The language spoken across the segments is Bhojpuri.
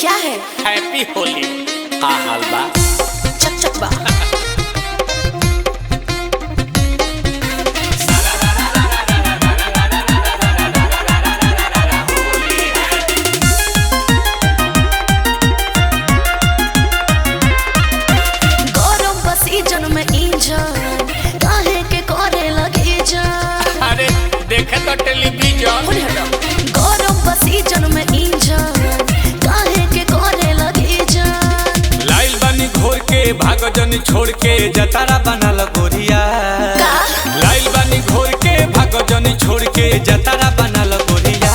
क्या है? हैप्पी होली। का हाल बा? चक चक बा। गौरव बसी जन में इंजन काहे के करे लगी जान। अरे देखे तो टेलीविजन। गौरव बसी जन में इंजन काहे के करे लगी जान। लाइल बानी घोर के भाग जनी छोड़ के जतारा बनल गोरिया। लाइल बानी घोर के भाग जनी छोड़ के जतारा बनल गोरिया।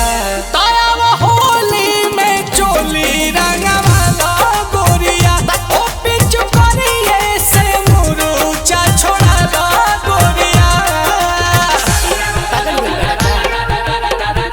ताया होली में चोली रंगा वाला गोरिया। ओ पिचु करिए से मुरुचा छोड़ा ला गोरिया। पागल हो गया क्या?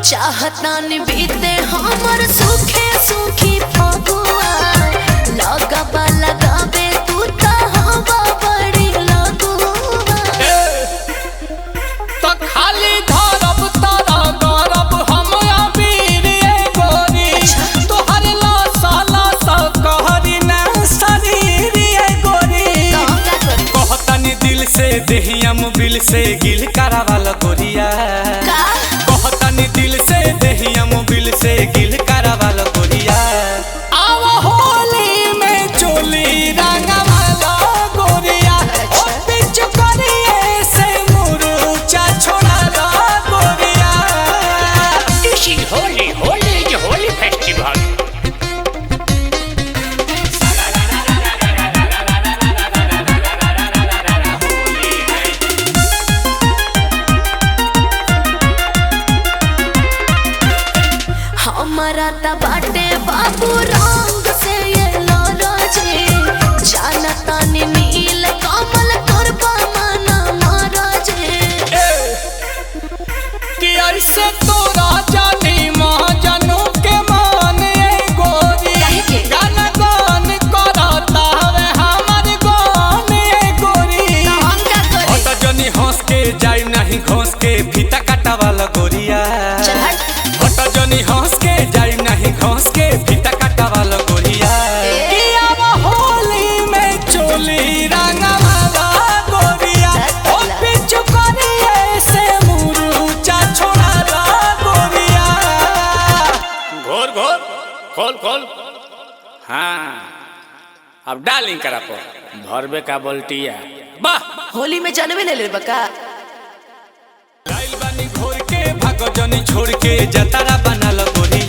चाहता न बीते हमर सुखे सुखी फगुआ। लगबा लगाबे तू त हवा बड़ी लगुआ। तो खाली धरब तारा गरब हम अबीर ए गोरी। तोहर लासा लासा कहरी ना शरीर ए गोरी। तो हम का करी? कहतनी दिल से देहिया मुबिल से गिल करावाल गोरिया। का? कहतनी दिल से देहिया मुबिल से गिल करावाल गोरिया। आव होली में चोली रंगवाला गोरिया। ओ पिचु करिए से मुरुचा छोड़ा ला गोरिया। This is Holi. Holi is a holy festival. हमारा त बाटे बाबू रंग से ये लोरोजे। जानता नि नील कमल करबा मना महाराजे। कि ऐसे तोरा जानी महाजनू के मान ए गोरी। काहे के? गाना गान करता हवे हमर गान ए गोरी। तो हम का करी? हट जनी हंस के जाई नहीं घोंस के फीता काटा वाला गोरिया। चल हट। हट जनी हंस के जाई नहीं घोंस के फीता काटा वाला गोरिया। कि अब होली में चोली रंगा वाला गोरिया। ओ पिचु करिए से मुरुचा छोड़ा ला गोरिया। घोर घोर खोल खोल। हाँ अब डालिंग करा पर भरबे का बोल्टिया। वाह होली में जानवे ले ले बका। लाइल बानी घोर के भाग जनी छोड़ के जतारा बनल गोरी।